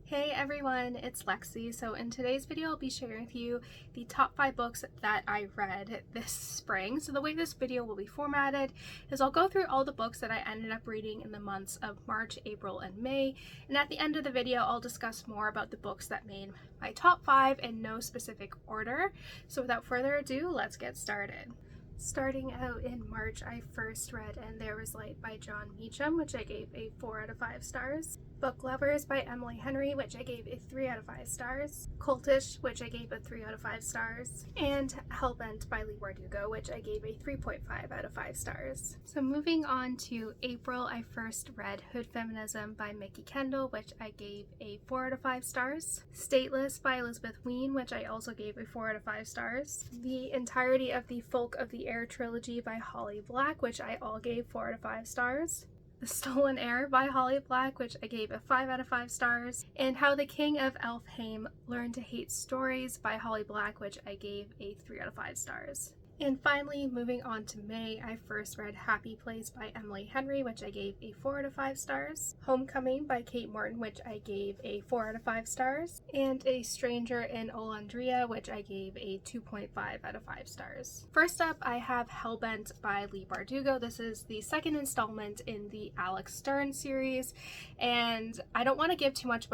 Hey everyone, it's Lexie. So in today's video, I'll be sharing with you the top 5 books that I read this spring. So the way this video will be formatted is I'll go through all the books that I ended up reading in the months of March, April, and May. And at the end of the video, I'll discuss more about the books that made my top 5 in no specific order. So without further ado, let's get started. Starting out in March, I first read And There Was Light by John Meacham, which I gave a 4 out of 5 stars. Book Lovers by Emily Henry, which I gave a 3 out of 5 stars. Cultish, which I gave a 3 out of 5 stars. And Hellbent by Leigh Bardugo, which I gave a 3.5 out of 5 stars. So moving on to April, I first read Hood Feminism by Mikki Kendall, which I gave a 4 out of 5 stars. Stateless by Wein, which I also gave a 4 out of 5 stars. The entirety of the Folk of the Heir trilogy by Holly Black, which I all gave 4 out of 5 stars. The Stolen Heir by Holly Black, which I gave a 5 out of 5 stars, and How the King of Elfhame Learned to Hate Stories by Holly Black, which I gave a 3 out of 5 stars. And finally, moving on to May, I first read Happy Place by Emily Henry, which I gave a 4 out of 5 stars. Homecoming by Kate Morton, which I gave a 4 out of 5 stars. And A Stranger in Olondria, which I gave a 2.5 out of 5 stars. First up, I have Hellbent by Leigh Bardugo. This is the second installment in the Alex Stern series, and I don't want to give too much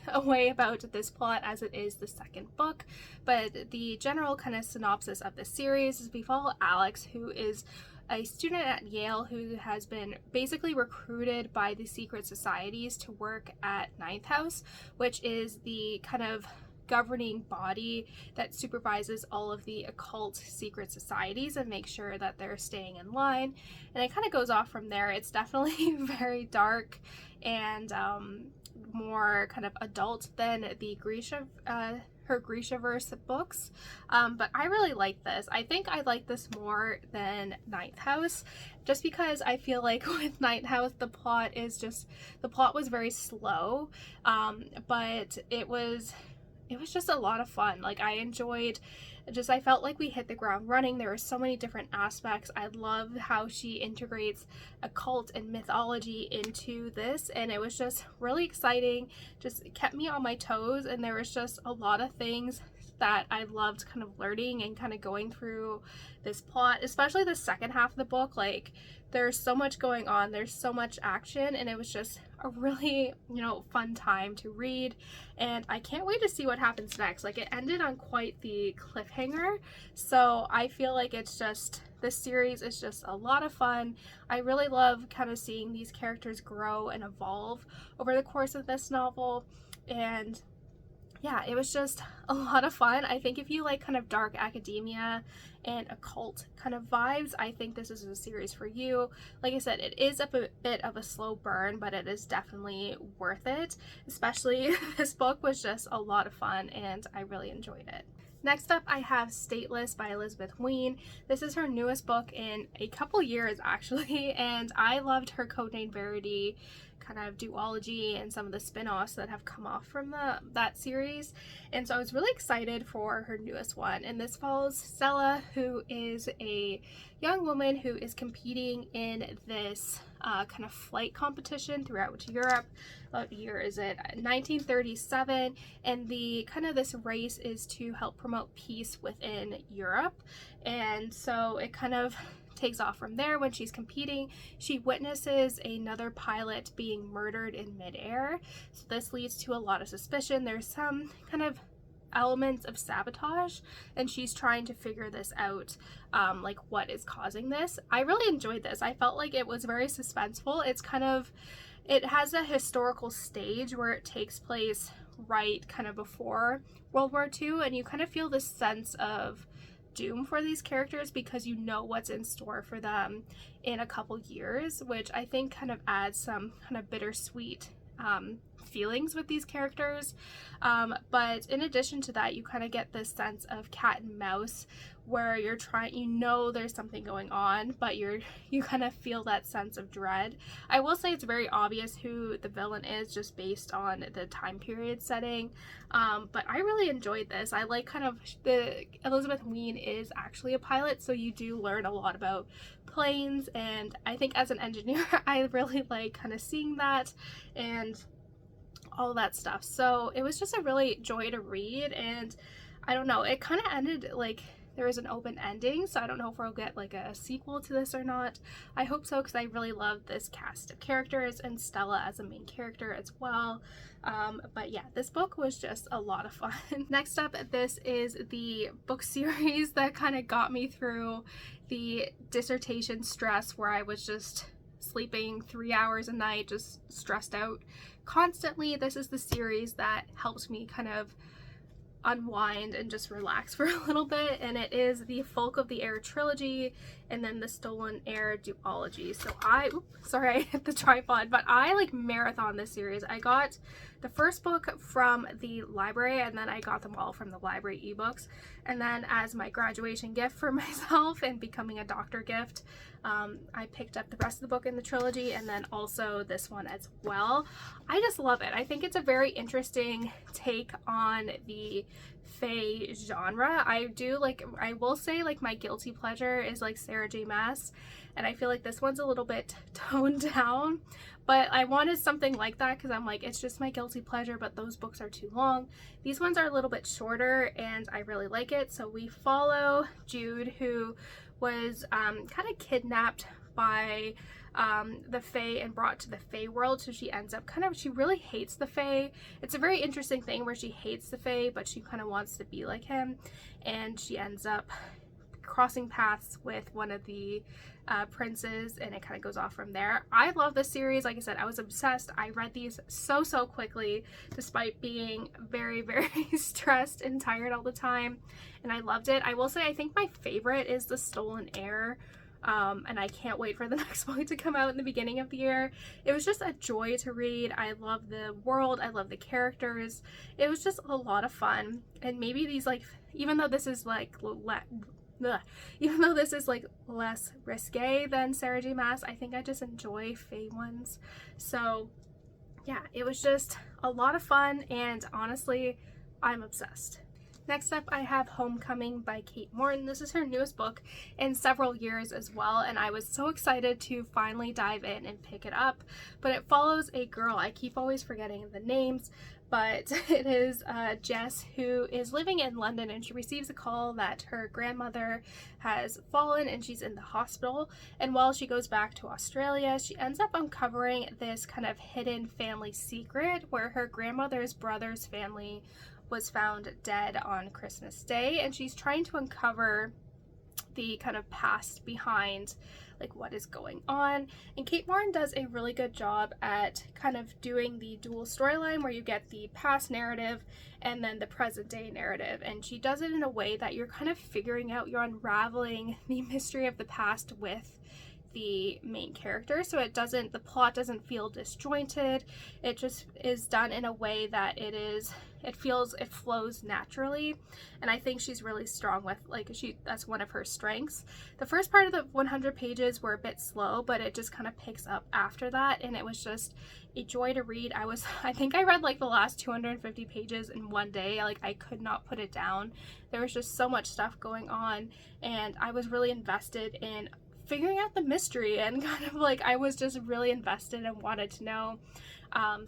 away about this plot as it is the second book, but the general kind of synopsis of the series is we follow Alex, who is a student at Yale who has been basically recruited by the secret societies to work at Ninth House, which is the kind of governing body that supervises all of the occult secret societies and makes sure that they're staying in line. And it kind of goes off from there. It's definitely very dark and more kind of adult than the her Grishaverse books, but I really like this. I think I like this more than Ninth House, just because I feel like with Ninth House the plot was very slow, but it was just a lot of fun. Like, I felt like we hit the ground running. There were so many different aspects. I love how she integrates occult and mythology into this, and it was just really exciting. Just kept me on my toes, and there was just a lot of things that I loved kind of learning and kind of going through this plot, especially the second half of the book. Like, there's so much going on, there's so much action, and it was just a really, fun time to read, and I can't wait to see what happens next. Like, it ended on quite the cliffhanger, so I feel like this series is just a lot of fun. I really love kind of seeing these characters grow and evolve over the course of this novel, and yeah, it was just a lot of fun. I think if you like kind of dark academia and occult kind of vibes, I think this is a series for you. Like I said, it is a bit of a slow burn, but it is definitely worth it. Especially this book was just a lot of fun and I really enjoyed it. Next up, I have Stateless by Wein. This is her newest book in a couple years, actually, and I loved her Codename Verity kind of duology and some of the spin-offs that have come off from that series, and so I was really excited for her newest one. And this follows Stella, who is a young woman who is competing in this kind of flight competition throughout Europe. What year is it? 1937, and the kind of this race is to help promote peace within Europe, and so it kind of takes off from there. When she's competing, she witnesses another pilot being murdered in midair, so this leads to a lot of suspicion. There's some kind of elements of sabotage, and she's trying to figure this out, like what is causing this. I really enjoyed this. I felt like it was very suspenseful. It has a historical stage where it takes place right kind of before World War II, and you kind of feel this sense of doom for these characters because you know what's in store for them in a couple years, which I think kind of adds some kind of bittersweet feelings with these characters, but in addition to that, you kind of get this sense of cat and mouse where there's something going on, but you kind of feel that sense of dread. I will say it's very obvious who the villain is just based on the time period setting, but I really enjoyed this. I like kind of Wein is actually a pilot, so you do learn a lot about planes, and I think as an engineer I really like kind of seeing that. And all that stuff. So it was just a really joy to read, and I don't know, it kind of ended like there was an open ending, so I don't know if we'll get like a sequel to this or not. I hope so, because I really love this cast of characters and Stella as a main character as well. But yeah, this book was just a lot of fun. Next up, this is the book series that kind of got me through the dissertation stress, where I was just sleeping 3 hours a night, just stressed out constantly. This is the series that helps me kind of unwind and just relax for a little bit, and it is the Folk of the Heir trilogy and then the Stolen Heir duology. So sorry, I hit the tripod, but I like marathon this series. I got the first book from the library, and then I got them all from the library ebooks, and then as my graduation gift for myself and becoming a doctor gift, I picked up the rest of the book in the trilogy, and then also this one as well. I just love it. I think it's a very interesting take on the fae genre. I will say, like, my guilty pleasure is like Sarah J Maas, and I feel like this one's a little bit toned down, but I wanted something like that because I'm like, it's just my guilty pleasure, but those books are too long. These ones are a little bit shorter, and I really like it. So we follow Jude, who was kind of kidnapped by the Fae and brought to the Fae world. So she ends up she really hates the Fae. It's a very interesting thing where she hates the Fae, but she kind of wants to be like him, and she ends up crossing paths with one of the princes, and it kind of goes off from there. I love this series. Like I said, I was obsessed. I read these so quickly, despite being very, very stressed and tired all the time, and I loved it. I will say, I think my favorite is the Stolen Heir, and I can't wait for the next book to come out in the beginning of the year. It was just a joy to read. I love the world. I love the characters. It was just a lot of fun, and maybe these, like, even though this is like less risque than Sarah J Maas, I think I just enjoy fae ones. So yeah, it was just a lot of fun, and honestly, I'm obsessed. Next up, I have Homecoming by Kate Morton. This is her newest book in several years as well, and I was so excited to finally dive in and pick it up. But it follows a girl, I keep always forgetting the names, but it is Jess, who is living in London, and she receives a call that her grandmother has fallen and she's in the hospital. And while she goes back to Australia, she ends up uncovering this kind of hidden family secret where her grandmother's brother's family was found dead on Christmas Day, and she's trying to uncover the kind of past behind like what is going on. And Kate Morton does a really good job at kind of doing the dual storyline where you get the past narrative and then the present day narrative, and she does it in a way that you're kind of figuring out, you're unraveling the mystery of the past with the main character. So the plot doesn't feel disjointed. It just is done in a way that it flows naturally, and I think she's really strong with, that's one of her strengths. The first part of the 100 pages were a bit slow, but it just kind of picks up after that, and it was just a joy to read. I think I read like the last 250 pages in one day. Like, I could not put it down. There was just so much stuff going on, and I was really invested in figuring out the mystery, and kind of like I was just really invested and wanted to know.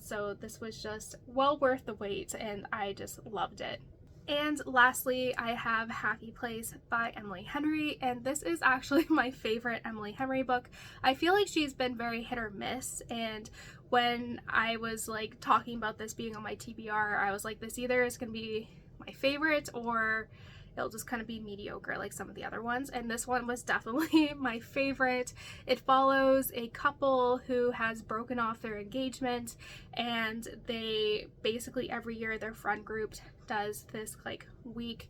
So this was just well worth the wait, and I just loved it. And lastly, I have Happy Place by Emily Henry, and this is actually my favorite Emily Henry book. I feel like she's been very hit or miss, and when I was like talking about this being on my TBR, I was like, this either is going to be my favorite or it'll just kind of be mediocre like some of the other ones, and this one was definitely my favorite. It follows a couple who has broken off their engagement, and they basically every year their friend group does this like week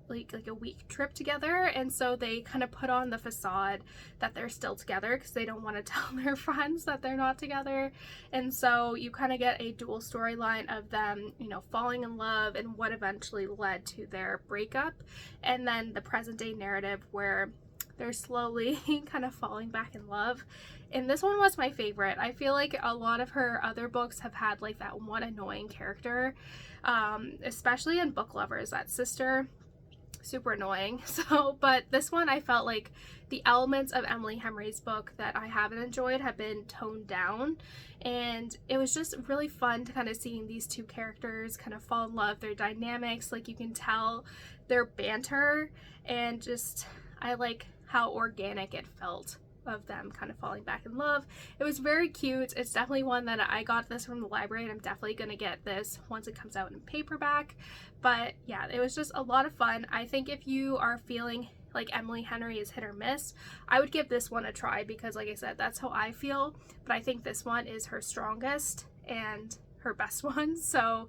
like a week trip together, and so they kind of put on the facade that they're still together because they don't want to tell their friends that they're not together. And so you kind of get a dual storyline of them, you know, falling in love and what eventually led to their breakup, and then the present day narrative where they're slowly kind of falling back in love. And this one was my favorite. I feel like a lot of her other books have had like that one annoying character, especially in Book Lovers, that sister. super annoying. So, but this one I felt like the elements of Emily Henry's book that I haven't enjoyed have been toned down, and it was just really fun to kind of seeing these two characters kind of fall in love, their dynamics, like you can tell their banter, and just I like how organic it felt of them kind of falling back in love. It was very cute. It's definitely one that I got this from the library, and I'm definitely gonna get this once it comes out in paperback. But yeah, it was just a lot of fun. I think if you are feeling like Emily Henry is hit or miss, I would give this one a try, because like I said, that's how I feel. But I think this one is her strongest and her best one. So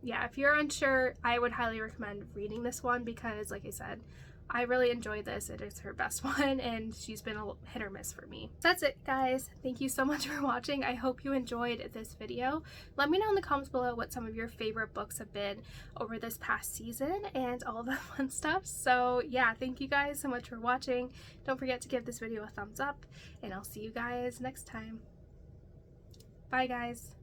yeah, if you're unsure, I would highly recommend reading this one, because like I said, I really enjoyed this. It is her best one, and she's been a hit or miss for me. That's it, guys. Thank you so much for watching. I hope you enjoyed this video. Let me know in the comments below what some of your favorite books have been over this past season and all the fun stuff. So yeah, thank you guys so much for watching. Don't forget to give this video a thumbs up, and I'll see you guys next time. Bye, guys.